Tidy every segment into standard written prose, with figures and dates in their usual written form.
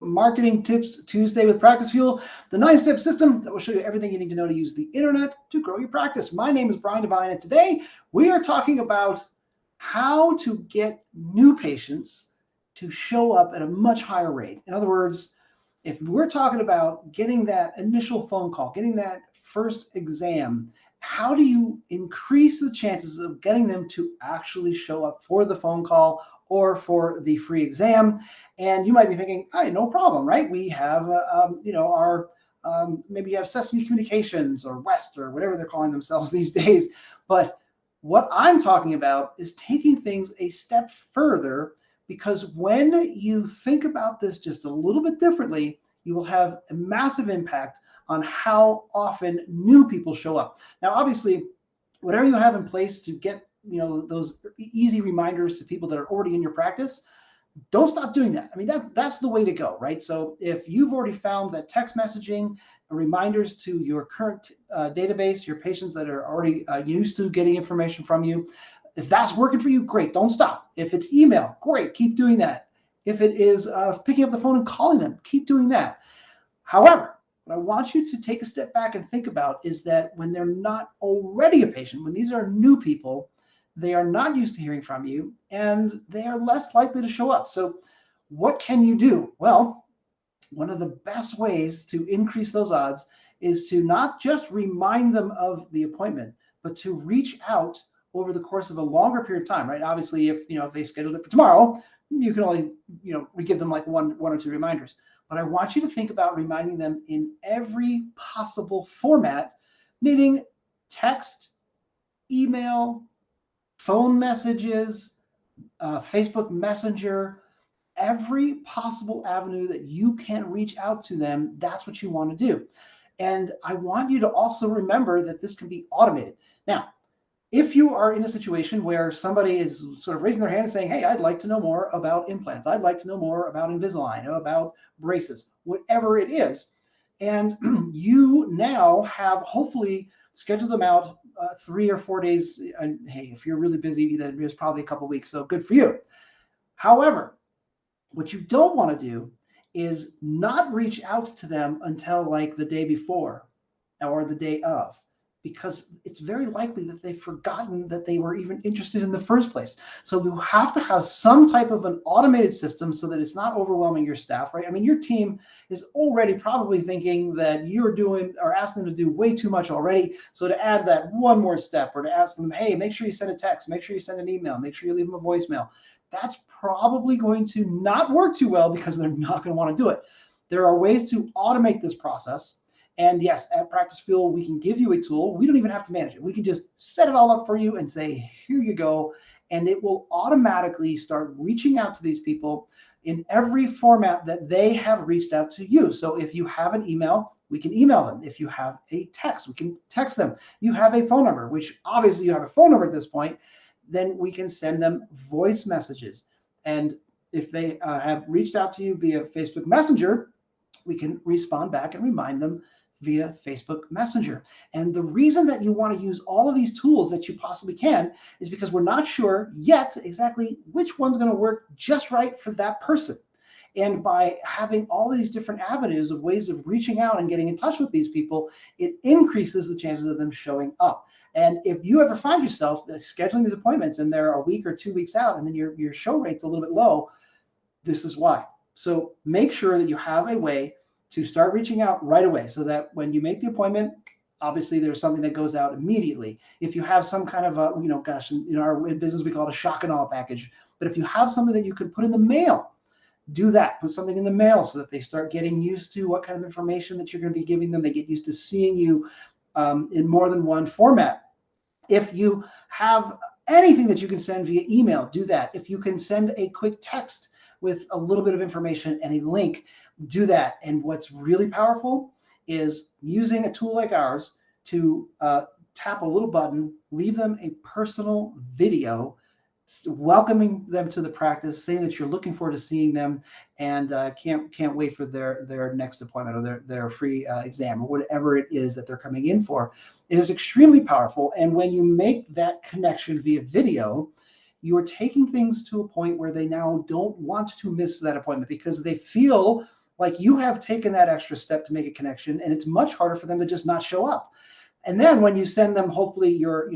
Marketing Tips Tuesday with Practicefuel, the 9-step system that will show you everything you need to know to use the internet to grow your practice. My name is Brian Devine, and today we are talking about how to get new patients to show up at a much higher rate. In other words, if we're talking about getting that initial phone call, getting that first exam, how do you increase the chances of getting them to actually show up for the phone call or for the free exam? And you might be thinking, hey, no problem, right? We have, our maybe you have Sesame Communications or West or whatever they're calling themselves these days. But what I'm talking about is taking things a step further, because when you think about this just a little bit differently, you will have a massive impact on how often new people show up. Now, obviously, whatever you have in place to get those easy reminders to people that are already in your practice, don't stop doing that. I mean, that's the way to go, right? So if you've already found that text messaging, reminders to your current database, your patients that are already used to getting information from you, if that's working for you, great, don't stop. If it's email, great, keep doing that. If it is picking up the phone and calling them, keep doing that. However, what I want you to take a step back and think about is that when they're not already a patient, when these are new people, they are not used to hearing from you, and they are less likely to show up. So what can you do? Well, one of the best ways to increase those odds is to not just remind them of the appointment, but to reach out over the course of a longer period of time, right? Obviously, if they scheduled it for tomorrow, you can only, give them like one or two reminders. But I want you to think about reminding them in every possible format, meaning text, email, phone messages, Facebook Messenger, every possible avenue that you can reach out to them. That's what you want to do. And I want you to also remember that this can be automated. Now, if you are in a situation where somebody is sort of raising their hand and saying, hey, I'd like to know more about implants, I'd like to know more about Invisalign, about braces, whatever it is, and you now have hopefully scheduled them out 3 or 4 days, and hey, if you're really busy, then there's probably a couple of weeks, so good for you. However, what you don't want to do is not reach out to them until like the day before or the day of, because it's very likely that they've forgotten that they were even interested in the first place. So you have to have some type of an automated system so that it's not overwhelming your staff, right? I mean, your team is already probably thinking that you're doing or asking them to do way too much already. So to add that one more step, or to ask them, hey, make sure you send a text, make sure you send an email, make sure you leave them a voicemail, that's probably going to not work too well, because they're not going to want to do it. There are ways to automate this process. And yes, at Practicefuel, we can give you a tool. We don't even have to manage it. We can just set it all up for you and say, here you go. And it will automatically start reaching out to these people in every format that they have reached out to you. So if you have an email, we can email them. If you have a text, we can text them. You have a phone number, which obviously you have a phone number at this point, then we can send them voice messages. And if they have reached out to you via Facebook Messenger, we can respond back and remind them via Facebook Messenger. And the reason that you want to use all of these tools that you possibly can is because we're not sure yet exactly which one's going to work just right for that person. And by having all these different avenues of ways of reaching out and getting in touch with these people, it increases the chances of them showing up. And if you ever find yourself scheduling these appointments and they're a week or 2 weeks out, and then your show rate's a little bit low, this is why. So make sure that you have a way to start reaching out right away, so that when you make the appointment, obviously there's something that goes out immediately. If you have some kind of in our business we call it a shock and awe package, but if you have something that you can put in the mail, do that. Put something in the mail so that they start getting used to what kind of information that you're going to be giving them. They get used to seeing you in more than one format. If you have anything that you can send via email, do that. If you can send a quick text with a little bit of information and a link, do that. And what's really powerful is using a tool like ours to tap a little button, leave them a personal video welcoming them to the practice, saying that you're looking forward to seeing them and can't wait for their next appointment or their free exam or whatever it is that they're coming in for. It is extremely powerful. And when you make that connection via video, you are taking things to a point where they now don't want to miss that appointment because they feel like you have taken that extra step to make a connection, and it's much harder for them to just not show up. And then when you send them, hopefully your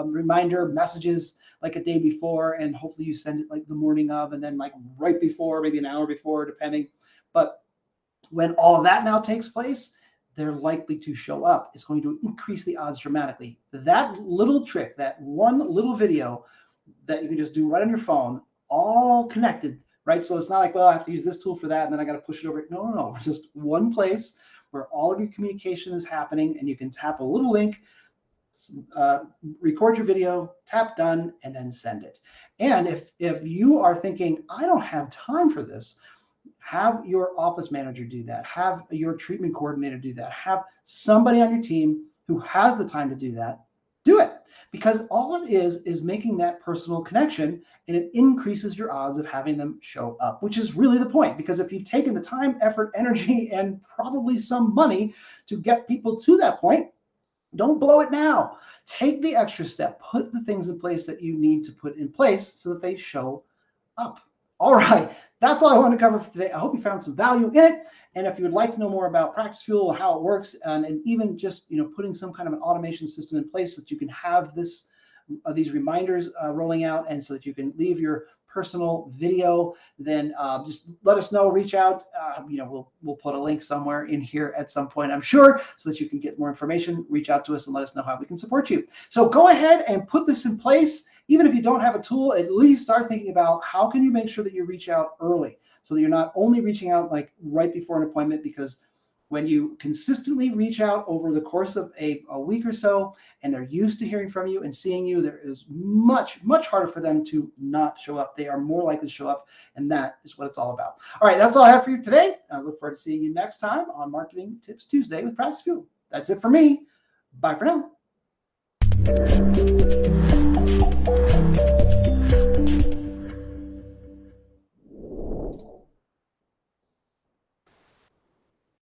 reminder messages like a day before, and hopefully you send it like the morning of, and then like right before, maybe an hour before, depending. But when all of that now takes place, they're likely to show up. It's going to increase the odds dramatically. That little trick, that one little video that you can just do right on your phone, all connected, right? So it's not like, well, I have to use this tool for that, and then I got to push it over. No. It's just one place where all of your communication is happening, and you can tap a little link, record your video, tap done, and then send it. And if you are thinking, I don't have time for this, have your office manager do that. Have your treatment coordinator do that. Have somebody on your team who has the time to do that. Do it, because all it is making that personal connection, and it increases your odds of having them show up, which is really the point. Because if you've taken the time, effort, energy, and probably some money to get people to that point, don't blow it now. Take the extra step. Put the things in place that you need to put in place so that they show up. All right, that's all I wanted to cover for today. I hope you found some value in it. And if you would like to know more about Practicefuel, how it works, and even just putting some kind of an automation system in place so that you can have these reminders rolling out, and so that you can leave your personal video, then just let us know. Reach out. We'll put a link somewhere in here at some point, I'm sure, so that you can get more information. Reach out to us and let us know how we can support you. So go ahead and put this in place. Even if you don't have a tool, at least start thinking about how can you make sure that you reach out early, so that you're not only reaching out like right before an appointment. Because when you consistently reach out over the course of a week or so, and they're used to hearing from you and seeing you, there is much harder for them to not show up. They are more likely to show up, and that is what it's all about. All right, that's all I have for you today. I look forward to seeing you next time on Marketing Tips Tuesday with Practicefuel. That's it for me. Bye for now.